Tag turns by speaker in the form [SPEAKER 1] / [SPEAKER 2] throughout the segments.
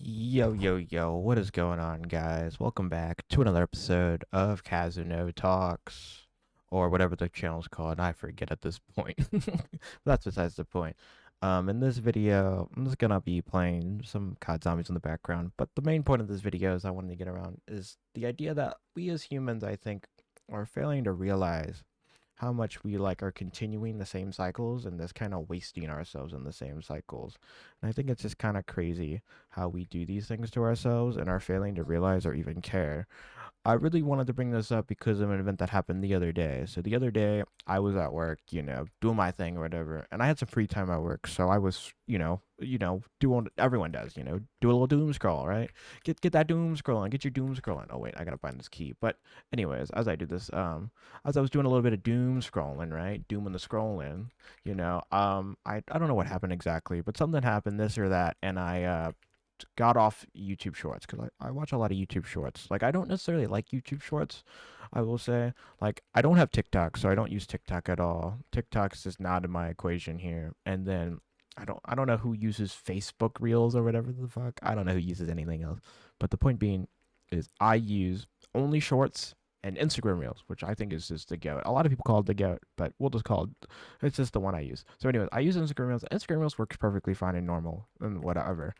[SPEAKER 1] Yo, what is going on, guys? Welcome back to another episode of Kazuno Talks, or whatever the channel's called. I forget at this point. That's besides the point. In this video, I'm just gonna be playing some COD zombies in the background, but the main point of this video is I wanted to get around is the idea that we as humans, I think, are failing to realize how much we are continuing the same cycles and just kind of wasting ourselves in the same cycles. And I think it's just kind of crazy how we do these things to ourselves and are failing to realize or even care. I really wanted to bring this up because of an event that happened the other day. So the other day, I was at work, doing my thing or whatever, and I had some free time at work. So I was, doing what everyone does, do a little doom scroll, right? Get that doom scrolling, get your doom scrolling. Oh wait, I gotta find this key. But anyways, as I do this, as I was doing a little bit of doom scrolling, right, dooming the scrolling, I don't know what happened exactly, but something happened, this or that, and I got off YouTube Shorts because I watch a lot of YouTube Shorts. Like, I don't necessarily like YouTube Shorts, I will say. Like, I don't have TikTok, so I don't use TikTok at all. TikTok's just not in my equation here. And then I don't know who uses Facebook Reels or whatever the fuck. I don't know who uses anything else. But the point being is I use only Shorts and Instagram Reels, which I think is just the goat. A lot of people call it the goat, but we'll just call it. It's just the one I use. So, anyways, I use Instagram Reels. Instagram Reels works perfectly fine and normal and whatever,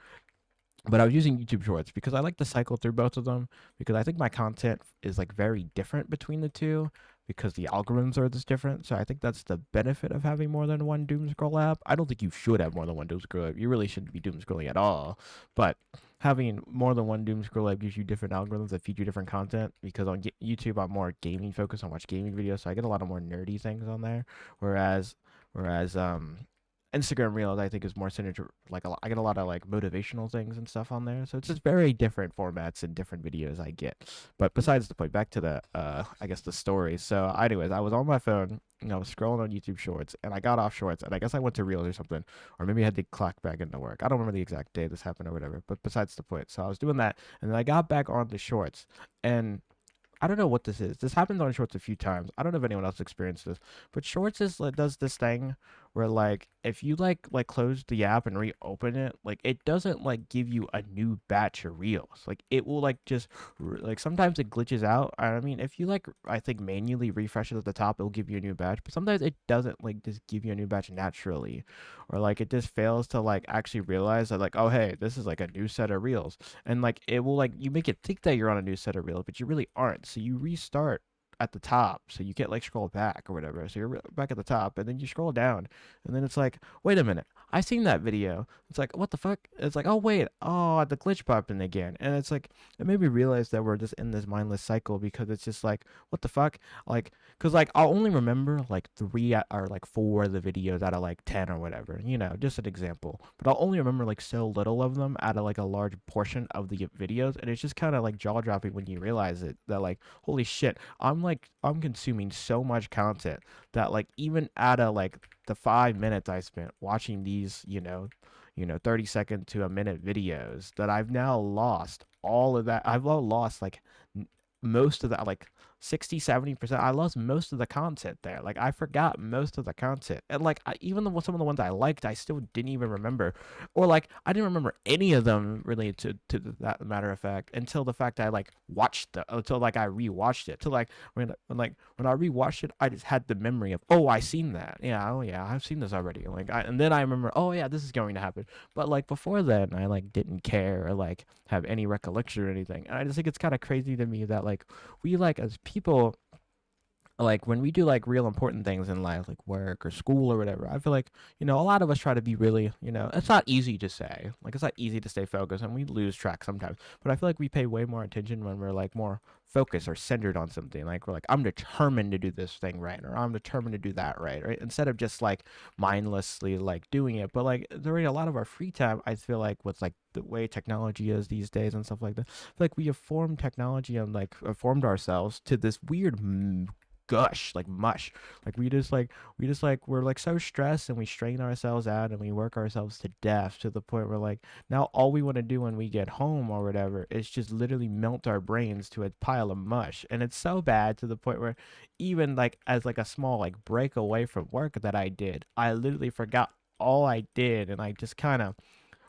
[SPEAKER 1] but I was using YouTube Shorts because I like to cycle through both of them because I think my content is like very different between the two because the algorithms are just different. So I think that's the benefit of having more than one doom scroll app. I don't think you should have more than one doom scroll app. You really shouldn't be doom scrolling at all. But having more than one doom scroll app gives you different algorithms that feed you different content because on YouTube I'm more gaming focused. I watch gaming videos, so I get a lot of more nerdy things on there. Whereas Instagram Reels I think is more centered like I get a lot of like motivational things and stuff on there. So it's just very different formats and different videos I get. But besides the point, back to the I guess the story. So anyways, I was on my phone and I was scrolling on YouTube Shorts and I got off Shorts and I guess I went to Reels or something, or maybe I had to clock back into work. I don't remember the exact day this happened or whatever. But besides the point, so I was doing that and then I got back on the Shorts and I don't know what this is. This happens on Shorts a few times. I don't know if anyone else experienced this, but Shorts is like does this thing where like if you like close the app and reopen it, like it doesn't like give you a new batch of reels. Like it will like just like sometimes it glitches out. I mean, if you like I think manually refresh it at the top, it'll give you a new batch, but sometimes it doesn't like just give you a new batch naturally, or like it just fails to like actually realize that like oh hey this is like a new set of reels, and like it will like you make it think that you're on a new set of reels, but you really aren't. So you restart at the top, so you can't like scroll back or whatever. So you're back at the top, and then you scroll down, and then it's like, wait a minute, I seen that video. It's like, what the fuck? It's like, oh wait, oh the glitch popped in again, and it's like it made me realize that we're just in this mindless cycle because it's just like, what the fuck, like, cause like I'll only remember like or like four of the videos out of like 10 or whatever, just an example. But I'll only remember like so little of them out of like a large portion of the videos, and it's just kind of like jaw dropping when you realize it that like holy shit, I'm consuming so much content that like even out of like the 5 minutes I spent watching these 30-second to a minute videos that I've now lost all of that. I've lost like most of that, like 60-70%. I lost most of the content there. Like I forgot most of the content, and like even some of the ones I liked I still didn't even remember, or like I didn't remember any of them really to that matter of fact until the fact I like watched until like I rewatched it, till like when I rewatched it I just had the memory of, oh I seen that, yeah, oh yeah I've seen this already, like and then I remember, oh yeah this is going to happen. But like before then I like didn't care or like have any recollection or anything, and I just think it's kind of crazy to me that like we like as people, like when we do like real important things in life like work or school or whatever, I feel like a lot of us try to be really, it's not easy to say, like it's not easy to stay focused and we lose track sometimes, but I feel like we pay way more attention when we're like more focused or centered on something. Like we're like, I'm determined to do this thing right, or I'm determined to do that right, instead of just like mindlessly like doing it. But like during a lot of our free time, I feel like with like the way technology is these days and stuff like that, I feel like we have formed technology and like formed ourselves to this weird gush like mush. Like we just like we're like so stressed and we strain ourselves out and we work ourselves to death to the point where like now all we want to do when we get home or whatever is just literally melt our brains to a pile of mush. And it's so bad to the point where even like as like a small like break away from work that I did, I literally forgot all I did and I just kind of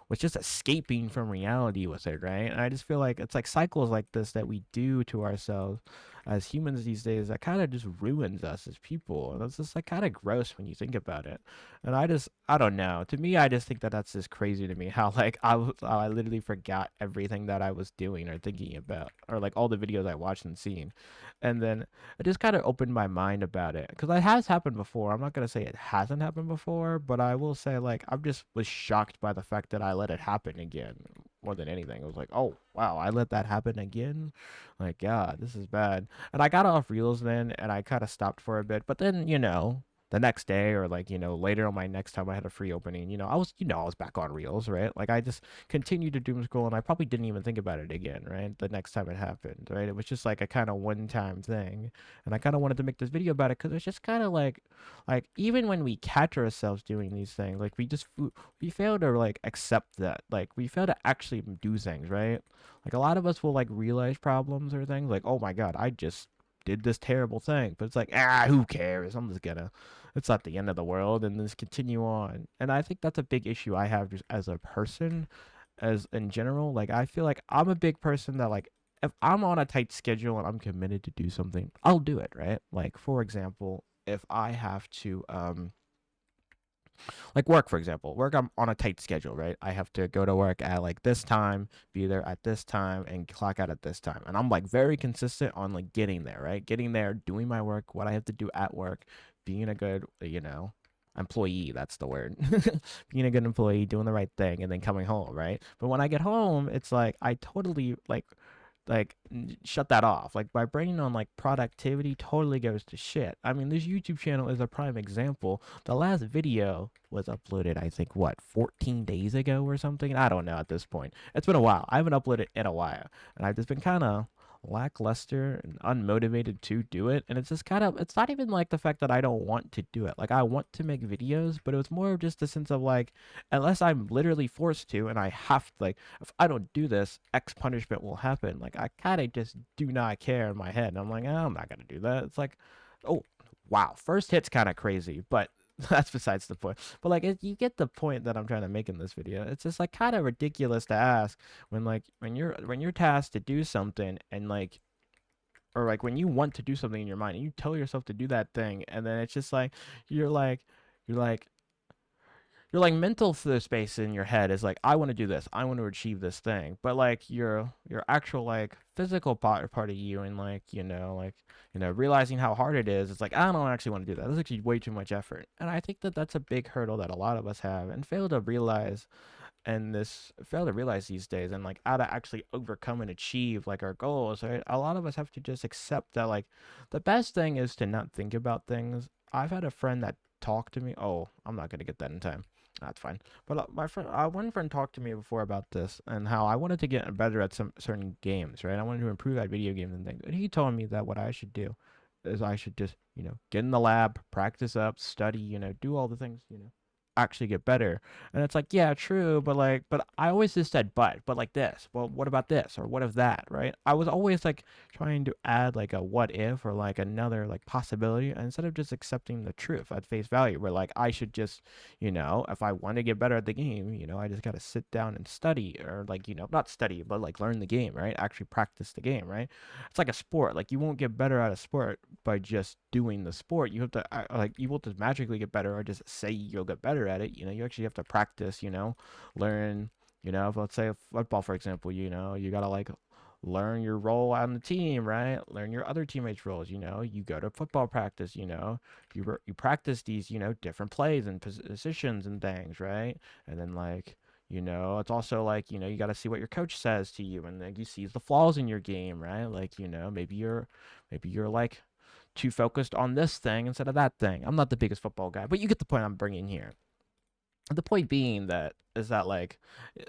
[SPEAKER 1] was just escaping from reality with it, right? And I just feel like it's like cycles like this that we do to ourselves as humans these days that kind of just ruins us as people. And it's just like kind of gross when you think about it. And I don't know. To me, I just think that that's just crazy to me how like I literally forgot everything that I was doing or thinking about, or like all the videos I watched and seen. And then it just kind of opened my mind about it because it has happened before. I'm not gonna say it hasn't happened before, but I will say like I just was shocked by the fact that I let it happen again. More than anything, it was like, oh wow, I let that happen again. Like, God, this is bad. And I got off Reels then, and I kind of stopped for a bit. But then, the next day or like, later on my next time I had a free opening, I was back on Reels, right? Like I just continued to doom scroll and I probably didn't even think about it again, right? The next time it happened, right? It was just like a kind of one time thing. And I kind of wanted to make this video about it because it's just kind of like even when we catch ourselves doing these things, like we fail to like accept that, like we fail to actually do things, right? Like a lot of us will like realize problems or things like, oh my God, I just did this terrible thing, but it's like, who cares? I'm just gonna, it's not the end of the world, and just continue on. And I think that's a big issue I have just as a person, as in general. Like I feel like I'm a big person that like if I'm on a tight schedule and I'm committed to do something, I'll do it, right? Like for example, if I have to like work, for example, work, I'm on a tight schedule, right? I have to go to work at like this time, be there at this time, and clock out at this time, and I'm like very consistent on like getting there, right? Getting there, doing my work, what I have to do at work, being a good employee, that's the word. Being a good employee, doing the right thing, and then coming home, right? But when I get home, it's like I totally shut that off. Like my brain on like productivity totally goes to shit. I mean, this YouTube channel is a prime example. The last video was uploaded, I think, what, 14 days ago or something? I don't know at this point. It's been a while. I haven't uploaded in a while. And I've just been kind of lackluster and unmotivated to do it. And it's just kind of, it's not even like the fact that I don't want to do it. Like I want to make videos, but it was more of just a sense of like, unless I'm literally forced to and I have to, like, if I don't do this, X punishment will happen. Like I kind of just do not care in my head. And I'm like, I'm not gonna do that. It's like, oh wow, first hit's kind of crazy, but that's besides the point. But like, you get the point that I'm trying to make in this video. It's just like kind of ridiculous to ask when like when you're tasked to do something and like or like when you want to do something in your mind and you tell yourself to do that thing and then it's just like you're like you're like your like mental space in your head is like I want to do this, I want to achieve this thing, but like your actual like physical part of you and like realizing how hard it is, it's like I don't actually want to do that, that's actually way too much effort. And I think that that's a big hurdle that a lot of us have and fail to realize these days, and like how to actually overcome and achieve like our goals, right? A lot of us have to just accept that like the best thing is to not think about things. I've had a friend that talked to me, oh, I'm not going to get that in time, that's fine. But one friend talked to me before about this and how I wanted to get better at some certain games, right? I wanted to improve at video games and things. And he told me that what I should do is I should just, get in the lab, practice up, study, do all the things, actually get better. And it's like, yeah, true, but I always just said but like this. Well, what about this or what if that, right? I was always like trying to add like a what if or like another like possibility instead of just accepting the truth at face value where like I should just, if I want to get better at the game, I just got to sit down and study or like, not study, but like learn the game, right? Actually practice the game, right? It's like a sport. Like you won't get better at a sport by just doing the sport. You have to like you will just magically get better or just say you'll get better at it. You actually have to practice, learn, if let's say football, for example, you gotta like learn your role on the team, right? Learn your other teammates' roles. You go to football practice. You practice these, different plays and positions and things, right? And then like, it's also like, you got to see what your coach says to you, and then you see the flaws in your game, right? Like, maybe you're like too focused on this thing instead of that thing. I'm not the biggest football guy, but you get the point I'm bringing here. The point being that is that like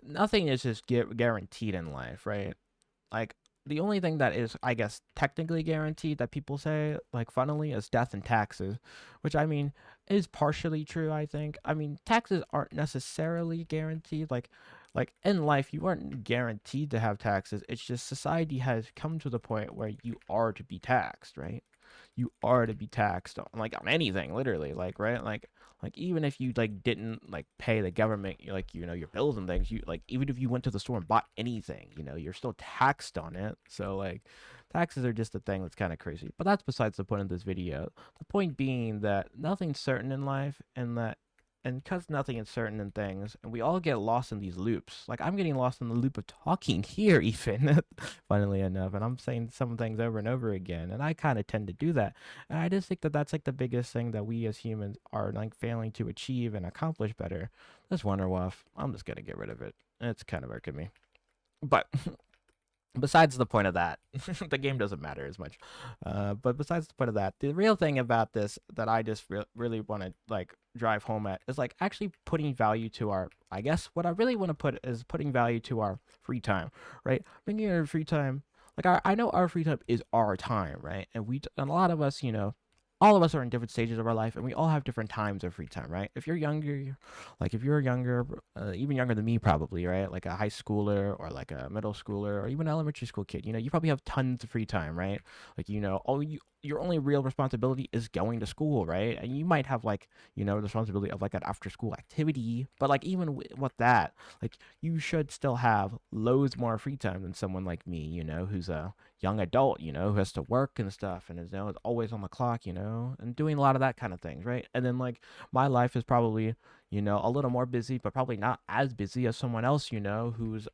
[SPEAKER 1] nothing is just guaranteed in life, right? Like the only thing that is, I guess, technically guaranteed that people say, like funnily, is death and taxes, which I mean is partially true. I think. I mean, taxes aren't necessarily guaranteed. Like in life, you aren't guaranteed to have taxes. It's just society has come to the point where you are to be taxed, right? you are to be taxed on, like, on anything, literally, like, right, like even if you like didn't like pay the government, like, your bills and things, you like, even if you went to the store and bought anything, you're still taxed on it. So like, taxes are just a thing that's kind of crazy. But that's besides the point of this video. The point being that nothing's certain in life, and because nothing is certain in things, and we all get lost in these loops. Like, I'm getting lost in the loop of talking here, even, funnily enough, and I'm saying some things over and over again, and I kind of tend to do that. And I just think that that's like the biggest thing that we as humans are like failing to achieve and accomplish better. This Wonderwaf, I'm just gonna get rid of it. It's kind of irking me. But besides the point of that, the game doesn't matter as much. But besides the point of that, the real thing about this that I just really want to like drive home at is like actually putting value to our. I guess what I really want to put is putting value to our free time, right? Bringing our free time. Like, I know our free time is our time, right? And a lot of us, all of us are in different stages of our life, and we all have different times of free time, right? If you're younger, like if you're younger, even younger than me, probably, right? Like a high schooler or like a middle schooler or even an elementary school kid, you probably have tons of free time, right? Like, your only real responsibility is going to school, right? And you might have like, the responsibility of like an after school activity, but like even with that, like you should still have loads more free time than someone like me, who's a young adult, who has to work and stuff and is always on the clock, and doing a lot of that kind of things, right? And then like my life is probably, a little more busy, but probably not as busy as someone else, who's,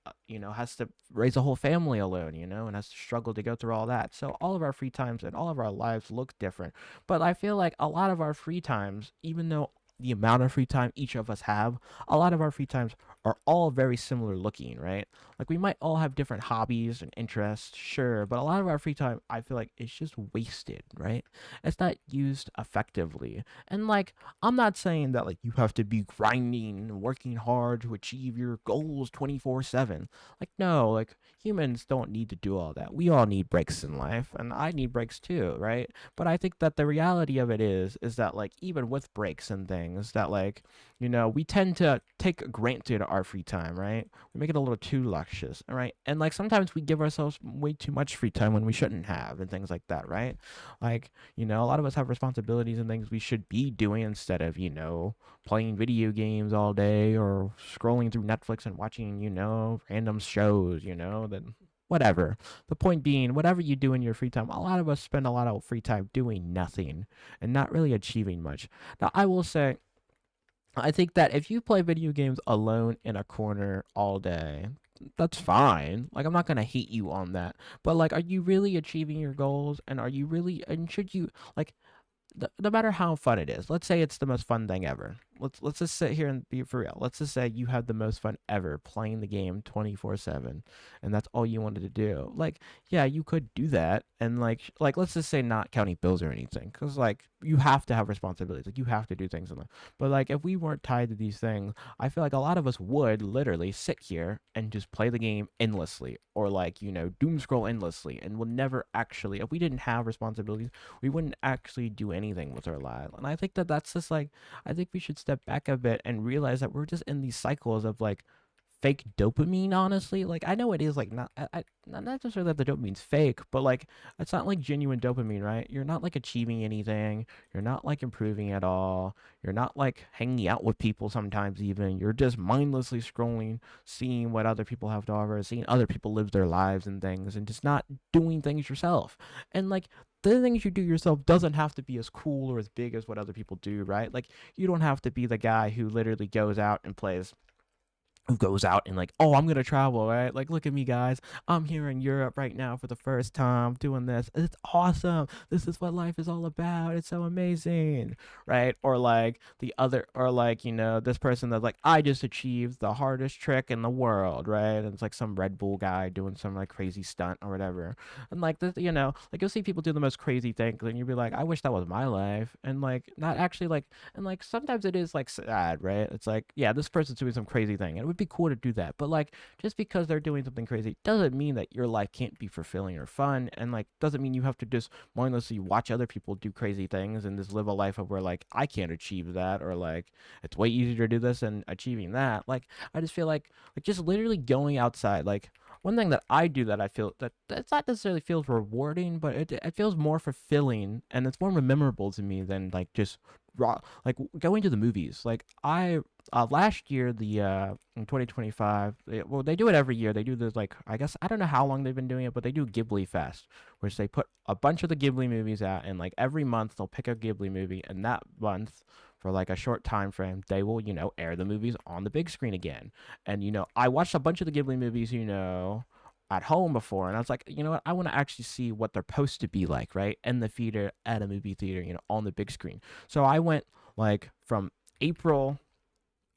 [SPEAKER 1] has to raise a whole family alone, and has to struggle to go through all that. So all of our free times and all of our lives look different. But I feel like a lot of our free times, even though the amount of free time each of us have, a lot of our free times are all very similar looking, right? Like we might all have different hobbies and interests, sure, but a lot of our free time, I feel like it's just wasted, right? It's not used effectively. And like, I'm not saying that like you have to be grinding and working hard to achieve your goals 24/7. Like, no, like humans don't need to do all that. We all need breaks in life, and I need breaks too, right? But I think that the reality of it is that like even with breaks and things that like, we tend to take granted our free time, right? We make it a little too luscious, right? And like sometimes we give ourselves way too much free time when we shouldn't have and things like that, right? Like, a lot of us have responsibilities and things we should be doing instead of, playing video games all day or scrolling through Netflix and watching, random shows, then whatever. The point being, whatever you do in your free time, a lot of us spend a lot of free time doing nothing and not really achieving much. Now, I will say, I think that if you play video games alone in a corner all day, that's fine. Like, I'm not gonna hate you on that. But like, are you really achieving your goals? And are you really? And should you like? No matter how fun it is, let's say it's the most fun thing ever. Let's just sit here and be for real. Let's just say you had the most fun ever playing the game 24/7, and that's all you wanted to do. Like, yeah, you could do that, and like let's just say not counting bills or anything, because like you have to have responsibilities, like you have to do things in life. But like if we weren't tied to these things, I feel like a lot of us would literally sit here and just play the game endlessly, or like doom scroll endlessly, and would never actually. If we didn't have responsibilities, we wouldn't actually do anything with our lives. And I think that that's just like, I think we should step back a bit and realize that we're just in these cycles of like fake dopamine, honestly. Like, I know it is like not necessarily that the dopamine's fake, but like it's not like genuine dopamine, right? You're not like achieving anything, you're not like improving at all, you're not like hanging out with people sometimes, even you're just mindlessly scrolling, seeing what other people have to offer, seeing other people live their lives and things, and just not doing things yourself. And like the things you do yourself doesn't have to be as cool or as big as what other people do, right? Like, you don't have to be the guy who literally goes out and like, oh, I'm gonna travel, right? Like, look at me, guys. I'm here in Europe right now for the first time doing this. It's awesome. This is what life is all about. It's so amazing, right? Or like this person that's like, I just achieved the hardest trick in the world, right? And it's like some Red Bull guy doing some like crazy stunt or whatever. And like this, like you'll see people do the most crazy things, and you'll be like, I wish that was my life. And like, not actually like, and like sometimes it is like sad, right? It's like, yeah, this person's doing some crazy thing, and it would be cool to do that. But like, just because they're doing something crazy doesn't mean that your life can't be fulfilling or fun, and like doesn't mean you have to just mindlessly watch other people do crazy things and just live a life of where like I can't achieve that, or like it's way easier to do this than achieving that. Like, I just feel like just literally going outside, like, one thing that I do that I feel that's not necessarily feels rewarding, but it feels more fulfilling and it's more memorable to me than like just raw like going to the movies. Like I last year the in 2025, well they do it every year. They do this like I guess I don't know how long they've been doing it, but they do Ghibli Fest, which they put a bunch of the Ghibli movies out and like every month they'll pick a Ghibli movie and that month for like a short time frame they will air the movies on the big screen again. And I watched a bunch of the Ghibli movies, at home before, and I was like, you know what, I want to actually see what they're supposed to be like, right, in the theater, at a movie theater, on the big screen. So I went like from April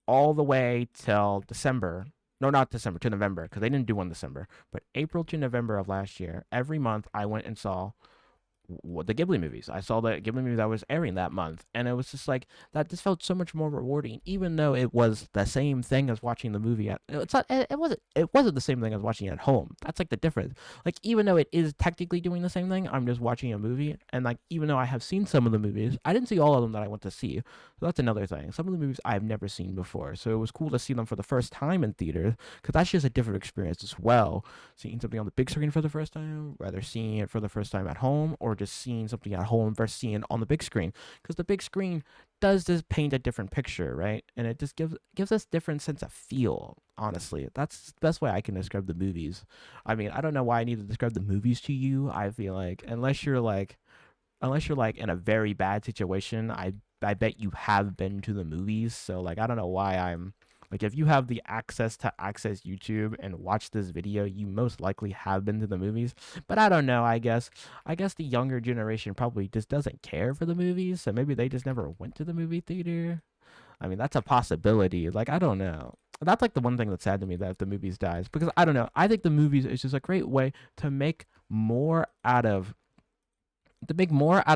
[SPEAKER 1] all the way till December. No, not December, to November, because they didn't do one in December. But April to November of last year, every month I went and saw the Ghibli movies. I saw the Ghibli movie that was airing that month, and it was just like that. Just felt so much more rewarding, even though it was the same thing as watching the movie at. It's not. It wasn't the same thing as watching it at home. That's like the difference. Like even though it is technically doing the same thing, I'm just watching a movie, and like even though I have seen some of the movies, I didn't see all of them that I went to see. So that's another thing. Some of the movies I've never seen before, so it was cool to see them for the first time in theaters, because that's just a different experience as well. Seeing something on the big screen for the first time, rather seeing it for the first time at home, or just seeing something at home versus seeing it on the big screen. Because the big screen does just paint a different picture, right? And it just gives us different sense of feel. Honestly, that's the best way I can describe the movies. I mean, I don't know why I need to describe the movies to you. I feel like unless you're like in a very bad situation, I bet you have been to the movies. So like I don't know why I'm like if you have the access to access YouTube and watch this video, you most likely have been to the movies. But I don't know, I guess the younger generation probably just doesn't care for the movies, so maybe they just never went to the movie theater. I mean, that's a possibility. Like I don't know. That's like the one thing that's sad to me that if the movies dies, because I don't know. I think the movies is just a great way to make more out of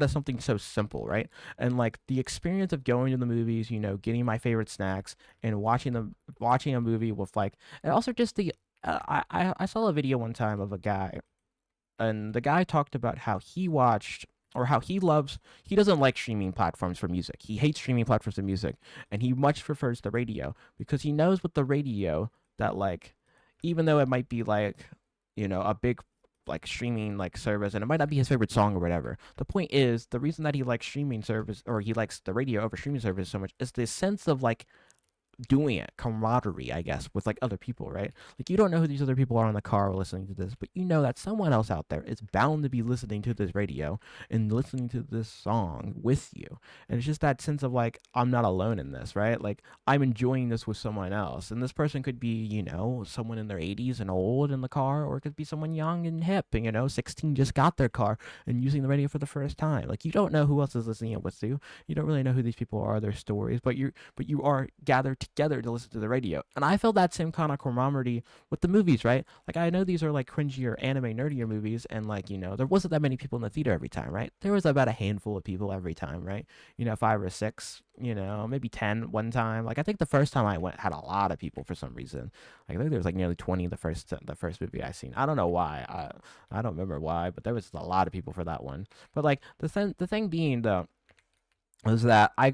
[SPEAKER 1] something so simple, right? And like the experience of going to the movies, getting my favorite snacks and watching a movie with like, and also just the I saw a video one time of a guy, and the guy talked about how he watched or how he doesn't like streaming platforms for music. He hates streaming platforms for music, and he much prefers the radio because he knows with the radio that like even though it might be like a big like streaming like service and it might not be his favorite song or whatever, the point is the reason that he likes streaming service or he likes the radio over streaming service so much is the sense of like doing it, camaraderie, I guess, with like other people, right? Like you don't know who these other people are in the car or listening to this, but you know that someone else out there is bound to be listening to this radio and listening to this song with you. And it's just that sense of like, I'm not alone in this, right? Like I'm enjoying this with someone else. And this person could be, someone in their 80s and old in the car, or it could be someone young and hip, and 16 just got their car and using the radio for the first time. Like you don't know who else is listening with you. You don't really know who these people are, their stories, but you are gathered together to listen to the radio. And I felt that same kind of camaraderie with the movies, right? Like I know these are like cringier, anime, nerdier movies, and like, there wasn't that many people in the theater every time, right? There was about a handful of people every time, right? 5 or 6, maybe 10 one time. Like I think the first time I went had a lot of people for some reason. Like, I think there was like nearly 20 the first movie I seen. I don't know why. I don't remember why, but there was a lot of people for that one. But like the thing being though was that I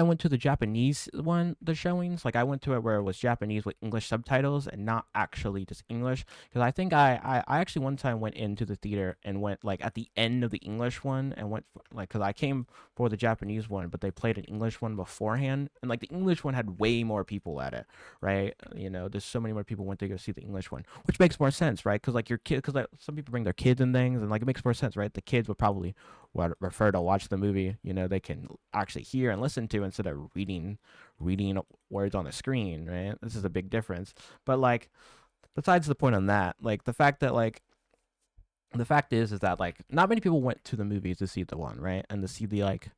[SPEAKER 1] went to the Japanese one, the showings. Like I went to it where it was Japanese with English subtitles and not actually just English. Because I think I actually one time went into the theater and went like at the end of the English one and went like, because I came for the Japanese one, but they played an English one beforehand. And like the English one had way more people at it, right? There's so many more people went to go see the English one, which makes more sense, right? Because like your kid, because like some people bring their kids and things, and like it makes more sense, right? The kids would probably would prefer to watch the movie, they can actually hear and listen to instead of reading words on the screen, right? This is a big difference. But like besides the point on that, like the fact is that like not many people went to the movies to see the one, right? And to see the like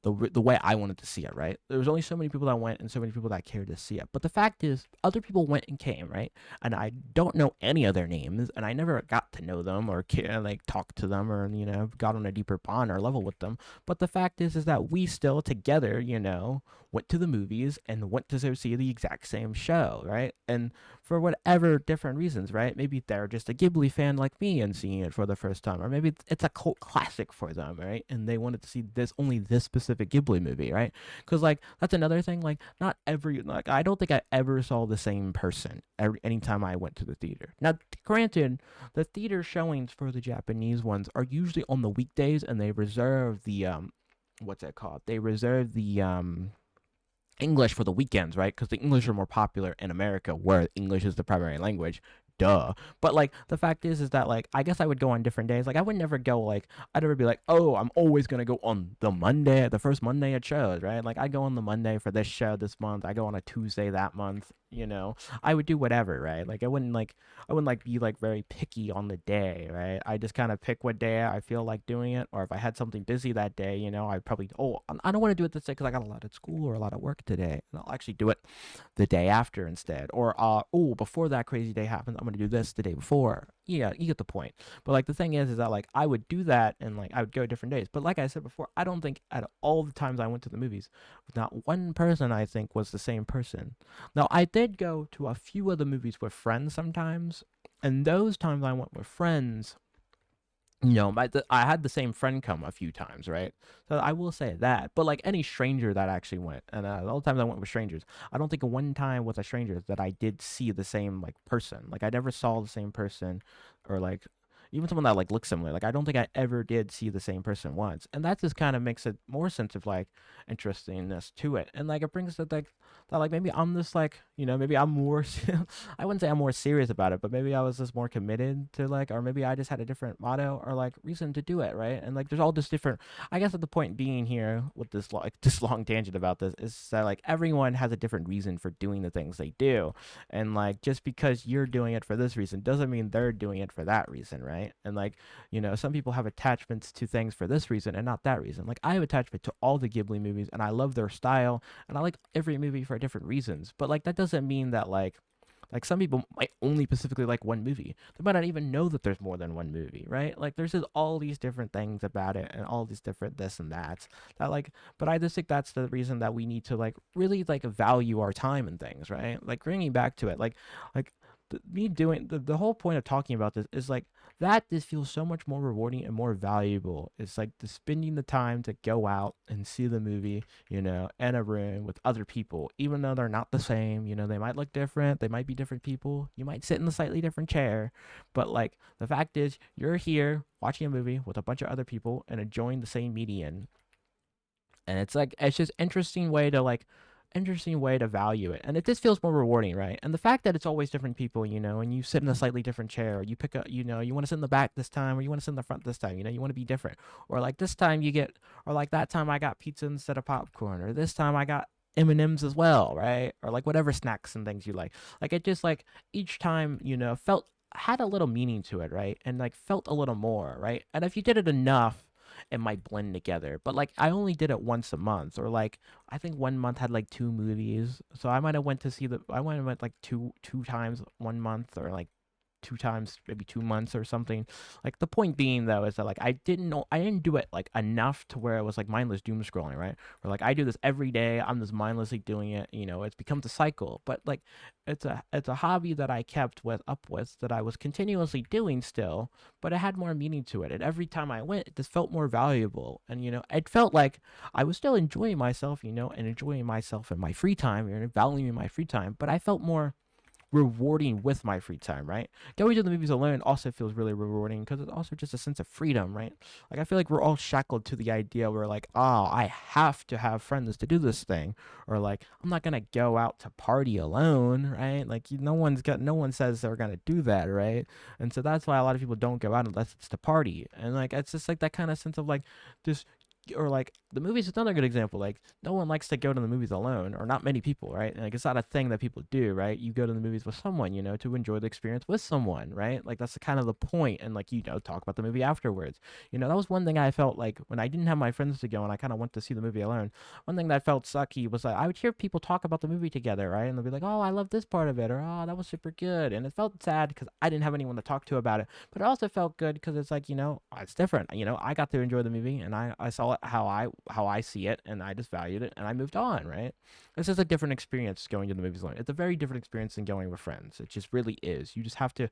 [SPEAKER 1] the way I wanted to see it, right? There was only so many people that went and so many people that cared to see it. But the fact is, other people went and came, right? And I don't know any of their names, and I never got to know them or like talk to them or got on a deeper bond or level with them. But the fact is that we still together, went to the movies and went to see the exact same show, right? And for whatever different reasons, right? Maybe they're just a Ghibli fan like me and seeing it for the first time, or maybe it's a cult classic for them, right? And they wanted to see this specific Ghibli movie, right? Because like that's another thing. Like not every like I don't think I ever saw the same person anytime I went to the theater. Now, granted, the theater showings for the Japanese ones are usually on the weekdays, and they reserve the what's that called? They reserve the English for the weekends, right? Because the English are more popular in America, where English is the primary language. Duh. But like the fact is that like I guess I would go on different days. Like I would never go like I'd never be like, oh, I'm always gonna go on the Monday, the first Monday it shows, right? Like I go on the Monday for this show this month. I go on a Tuesday that month. I would do whatever, right? Like I wouldn't like be like very picky on the day, right? I just kind of pick what day I feel like doing it, or if I had something busy that day, I probably I don't want to do it this day because I got a lot at school or a lot of work today, and I'll actually do it the day after instead. Or before that crazy day happens, I'm gonna do this the day before. Yeah, you get the point. But like the thing is that like I would do that and like I would go different days. But like I said before, I don't think at all the times I went to the movies, not one person I think was the same person. Now I did go to a few of the movies with friends sometimes, and those times I went with friends, I had the same friend come a few times, right? So I will say that. But like any stranger that actually went, and all the times I went with strangers, I don't think one time with a stranger that I did see the same like person. Like I never saw the same person, or like even someone that like looks similar. Like I don't think I ever did see the same person once, and that just kind of makes it more sense of like interestingness to it, and like it brings it like that like maybe I'm just like maybe I'm more I wouldn't say I'm more serious about it, but maybe I was just more committed to like, or maybe I just had a different motto or like reason to do it, right? And like there's all this different. I guess at the point being here with this like this long tangent about this is that like everyone has a different reason for doing the things they do, and like just because you're doing it for this reason doesn't mean they're doing it for that reason, right? And like some people have attachments to things for this reason and not that reason. Like I have attachment to all the Ghibli movies, and I love their style, and I like every movie for different reasons. But like that doesn't mean that like some people might only specifically like one movie. They might not even know that there's more than one movie, right? Like there's just all these different things about it and all these different this and that like. But I just think that's the reason that we need to like really like value our time and things, right? Like bringing back to it, like me doing the whole point of talking about this is like that just feels so much more rewarding and more valuable. It's like the spending the time to go out and see the movie, in a room with other people, even though they're not the same. They might look different, they might be different people, you might sit in a slightly different chair, but like the fact is you're here watching a movie with a bunch of other people and enjoying the same medium, and it's like it's just interesting way to value it, and it just feels more rewarding, right? And the fact that it's always different people, and you sit in a slightly different chair, or you pick up, you want to sit in the back this time, or you want to sit in the front this time, you want to be different, or like this time you get, or like that time I got pizza instead of popcorn, or this time I got M&Ms as well, right? Or like whatever snacks and things you like it just like each time felt had a little meaning to it, right? And like felt a little more, right? And if you did it enough, it might blend together. But like I only did it once a month, or like I think one month had like two movies, so I might have went to see I might have went like two times one month, or like two times maybe 2 months or something. Like the point being though is that like I didn't do it like enough to where it was like mindless doom scrolling, right? Or like I do this every day, I'm just mindlessly doing it, it's becomes a cycle. But like it's a hobby that I kept with that I was continuously doing still, but it had more meaning to it, and every time I went it just felt more valuable. And it felt like I was still enjoying myself, and enjoying myself in my free time, valuing my free time, but I felt more rewarding with my free time, right? Going to the movies alone also feels really rewarding because it's also just a sense of freedom, right? Like I feel like we're all shackled to the idea where like, oh, I have to have friends to do this thing, or like I'm not gonna go out to party alone, right? Like no one says they're gonna do that, right? And so that's why a lot of people don't go out unless it's to party, and like it's just like that kind of sense of like this. Or like the movies is another good example. Like no one likes to go to the movies alone, or not many people, right? Like it's not a thing that people do, right? You go to the movies with someone, to enjoy the experience with someone, right? Like that's the kind of the point, and like talk about the movie afterwards. That was one thing I felt like when I didn't have my friends to go and I kind of went to see the movie alone. One thing that felt sucky was that I would hear people talk about the movie together, right? And they'll be like, "Oh, I love this part of it," or "Oh, that was super good," and it felt sad because I didn't have anyone to talk to about it. But it also felt good because it's like it's different. I got to enjoy the movie, and I saw it how I see it, and I just valued it, and I moved on. Right? This is a different experience going to the movies alone. It's a very different experience than going with friends. It just really is. You just have to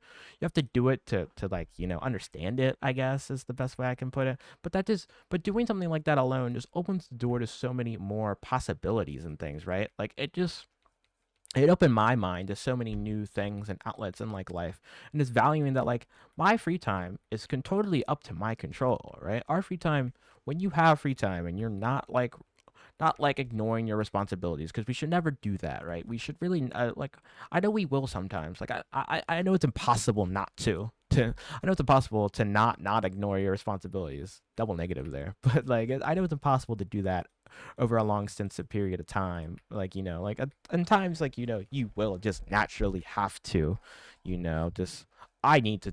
[SPEAKER 1] do it to like understand it. I guess is the best way I can put it. But doing something like that alone just opens the door to so many more possibilities and things. Right? Like it opened my mind to so many new things and outlets in like life, and just valuing that like my free time is totally up to my control. Right? Our free time, when you have free time and you're not like ignoring your responsibilities, because we should never do that, right? We should really like, I know we will sometimes, like I know it's impossible not I know it's impossible to not ignore your responsibilities. Double negative there. But like I know it's impossible to do that over a long extensive period of time, like like and times, like you will just naturally have to just, I need to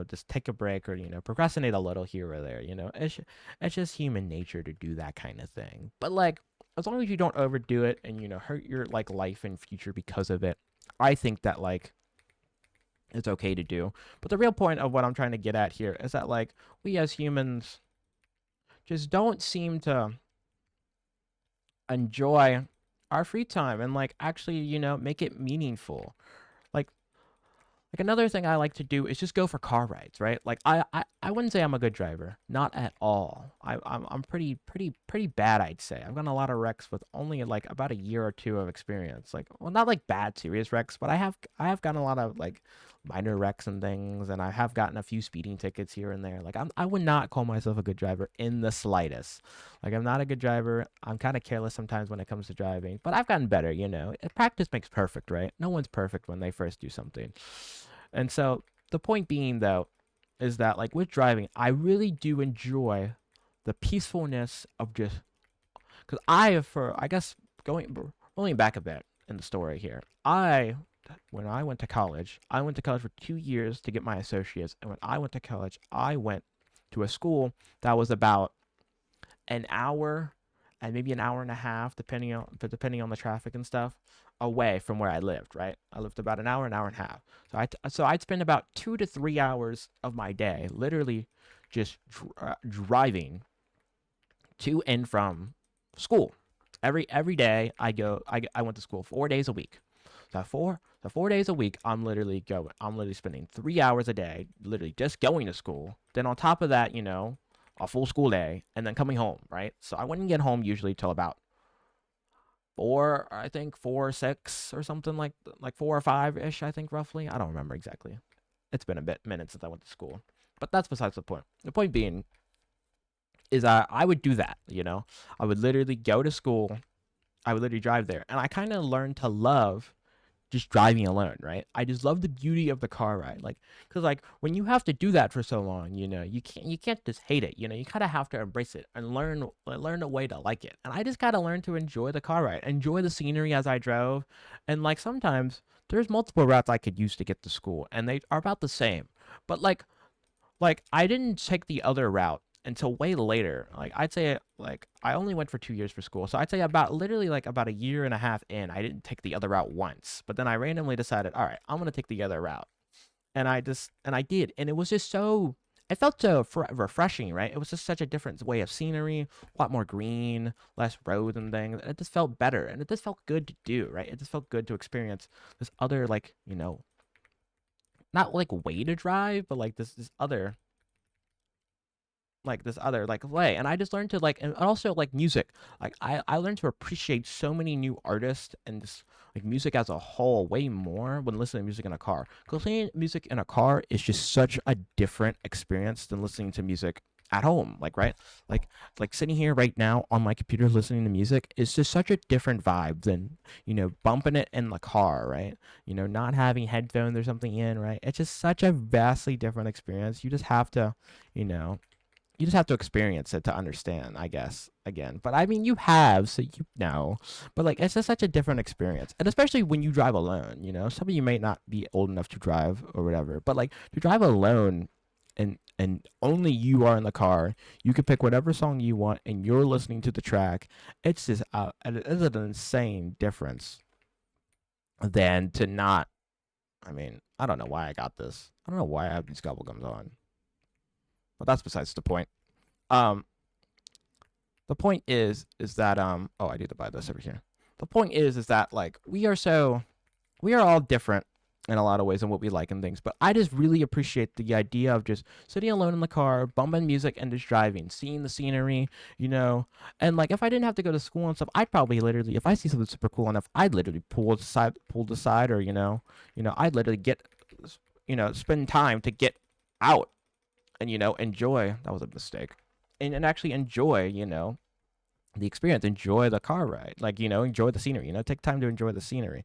[SPEAKER 1] just take a break, or procrastinate a little here or there. It's just human nature to do that kind of thing. But like, as long as you don't overdo it and hurt your like life and future because of it, I think that like it's okay to do. But the real point of what I'm trying to get at here is that like we as humans just don't seem to enjoy our free time and like actually make it meaningful. Like Like another thing I like to do is just go for car rides, right? Like I wouldn't say I'm a good driver, not at all. I'm pretty bad, I'd say. I've gotten a lot of wrecks with only like about a year or two of experience. Like, well, not like bad serious wrecks, but I have gotten a lot of like minor wrecks and things, and I have gotten a few speeding tickets here and there. Like I would not call myself a good driver in the slightest. Like I'm not a good driver. I'm kind of careless sometimes when it comes to driving, but I've gotten better. Practice makes perfect, right? No one's perfect when they first do something. And so the point being, though, is that like with driving, I really do enjoy the peacefulness of just, because I guess rolling back a bit in the story here, when I went to college, I went to college for 2 years to get my associates, and when I went to college, I went to a school that was about an hour and maybe an hour and a half, depending on the traffic and stuff, away from where I lived. Right, I lived about an hour and a half. So I'd spend about 2 to 3 hours of my day literally just driving to and from school. Every day I went to school 4 days a week. So 4 days a week, I'm literally spending 3 hours a day, literally just going to school. Then on top of that, a full school day, and then coming home, right? So I wouldn't get home usually till about four, I think 4 or 6 or something, like 4 or 5 ish, I think, roughly. I don't remember exactly. It's been a minute since I went to school, but that's besides the point. The point being is I would do that. I would literally go to school. I would literally drive there, and I kind of learned to love just driving alone, right? I just love the beauty of the car ride, like, because like when you have to do that for so long, you can't just hate it. You kind of have to embrace it and learn a way to like it. And I just kind of learned to enjoy the car ride, enjoy the scenery as I drove, and like sometimes there's multiple routes I could use to get to school, and they are about the same, but like I didn't take the other route until way later. Like I'd say like I only went for 2 years for school. So I'd say about literally like about a year and a half in, I didn't take the other route once. But then I randomly decided, all right, I'm gonna take the other route. And I did. And it was just it felt so refreshing, right? It was just such a different way of scenery, a lot more green, less roads and things. It just felt better, and it just felt good to do, right? It just felt good to experience this other, like, not like way to drive, but like this other like way. And I just learned to like, and also like music, like I learned to appreciate so many new artists and just like music as a whole way more when listening to music in a car, because listening to music in a car is just such a different experience than listening to music at home, like, right? Like sitting here right now on my computer listening to music is just such a different vibe than bumping it in the car, right? Not having headphones or something in, right? It's just such a vastly different experience. You know you just have to experience it to understand, I guess, again. But I mean, you have, so you know. But like, it's just such a different experience, and especially when you drive alone. Some of you may not be old enough to drive or whatever, but like to drive alone, and only you are in the car. You can pick whatever song you want, and you're listening to the track. It's just it's an insane difference than to not. I mean, I don't know why I got this. I don't know why I have these gobble gums on, but that's besides the point. Um, the point is that oh, I need to buy this over here. The point is that like we are all different in a lot of ways in what we like and things, but I just really appreciate the idea of just sitting alone in the car, bumping music and just driving, seeing the scenery, you know. And like if I didn't have to go to school and stuff, I'd probably literally, if I see something super cool enough, I'd literally pull aside, or I'd literally spend time to get out and enjoy. That was a mistake. And actually enjoy, the experience, enjoy the car ride, like enjoy the scenery, take time to enjoy the scenery,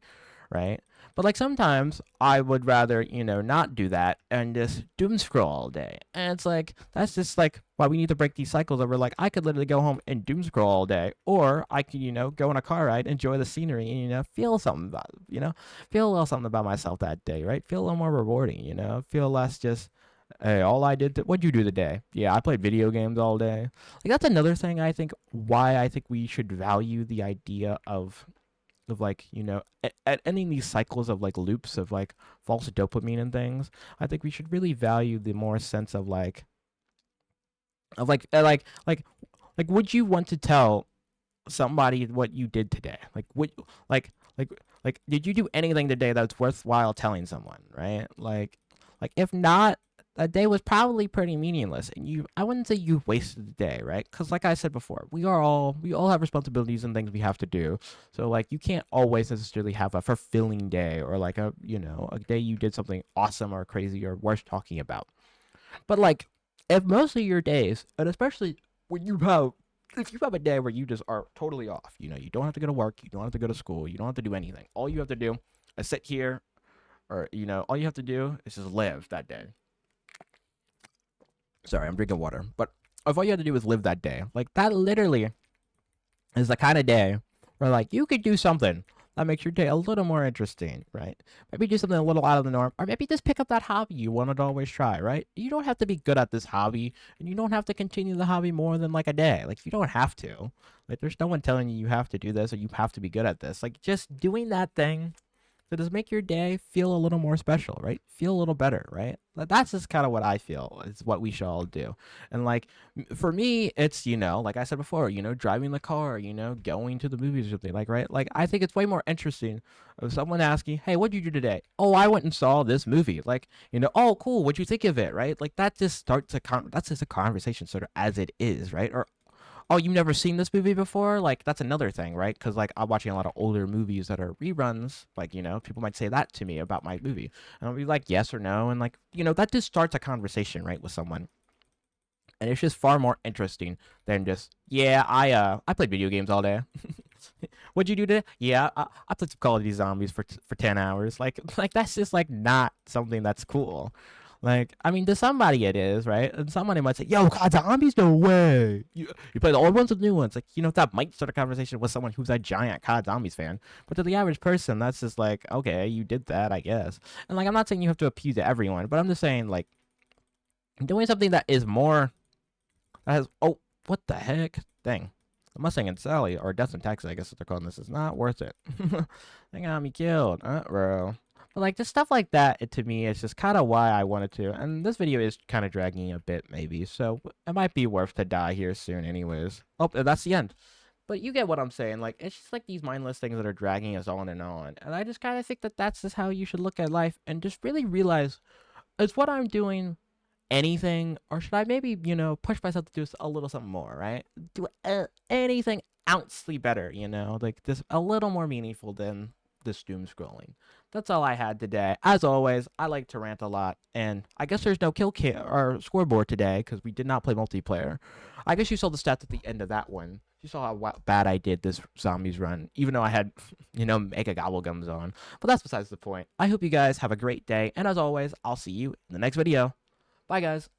[SPEAKER 1] right? But like sometimes I would rather not do that and just doom scroll all day, and it's like that's just like why we need to break these cycles over. Like I could literally go home and doom scroll all day, or I could go on a car ride, enjoy the scenery, and feel something about feel a little something about myself that day, right? Feel a little more rewarding, feel less just, hey, all I did, what'd you do today? Yeah, I played video games all day. Like that's another thing I think why I think we should value the idea of like at ending these cycles of like loops of like false dopamine and things. I think we should really value the more sense of like would you want to tell somebody what you did today? Like would like like did you do anything today that's worthwhile telling someone, right? Like if not, that day was probably pretty meaningless, and I wouldn't say you wasted the day, right? Because like I said before, we all have responsibilities and things we have to do. So like you can't always necessarily have a fulfilling day, or like a day you did something awesome or crazy or worth talking about. But like if most of your days, and especially when if you have a day where you just are totally off, you don't have to go to work, you don't have to go to school, you don't have to do anything. All you have to do is sit here, or all you have to do is just live that day. Sorry, I'm drinking water. But if all you have to do is live that day, like that literally is the kind of day where like you could do something that makes your day a little more interesting, right? Maybe do something a little out of the norm, or maybe just pick up that hobby you wanted to always try, right? You don't have to be good at this hobby, and you don't have to continue the hobby more than like a day. Like you don't have to. Like there's no one telling you have to do this or you have to be good at this. Like just doing that thing, so does make your day feel a little more special, right? Feel a little better, right? That's just kind of what I feel is what we should all do. And like for me, it's like I said before, driving the car, going to the movies or something, like, right? Like I think it's way more interesting of someone asking, "Hey, what'd you do today?" "Oh, I went and saw this movie." Like, "Oh, cool. What'd you think of it?" Right? Like that just starts that's just a conversation sort of as it is, right? Or, "Oh, you've never seen this movie before?" Like that's another thing, right? Because like I'm watching a lot of older movies that are reruns. Like people might say that to me about my movie, and I'll be like yes or no, and like that just starts a conversation, right, with someone, and it's just far more interesting than just, yeah, I played video games all day. What'd you do today? Yeah, I played some Call of Duty Zombies for 10 hours. Like that's just like not something that's cool. Like, I mean, to somebody it is, right? And somebody might say, "Yo, God, zombies, no way. You play the old ones or the new ones?" Like, that might start a conversation with someone who's a giant COD Zombies fan. But to the average person, that's just like, okay, you did that, I guess. And like, I'm not saying you have to appease to everyone, but I'm just saying, like, doing something that is more, that has, oh, what the heck? Dang. Mustang and Sally, or Death in Texas, I guess what they're calling this, is not worth it. They got me killed. Bro. But like just stuff like that, to me, is just kind of why I wanted to. And this video is kind of dragging a bit, maybe, so it might be worth to die here soon, anyways. Oh, that's the end. But you get what I'm saying. Like it's just like these mindless things that are dragging us on and on. And I just kind of think that that's just how you should look at life, and just really realize, is what I'm doing anything, or should I maybe push myself to do a little something more, right? Do anything ouncely better, like this a little more meaningful than this doom scrolling. That's all I had today. As always, I like to rant a lot, and I guess there's no kill or scoreboard today because we did not play multiplayer. I guess you saw the stats at the end of that one. You saw how bad I did this zombies run, even though I had mega gobblegums on. But that's besides the point. I hope you guys have a great day, and as always, I'll see you in the next video. Bye, guys.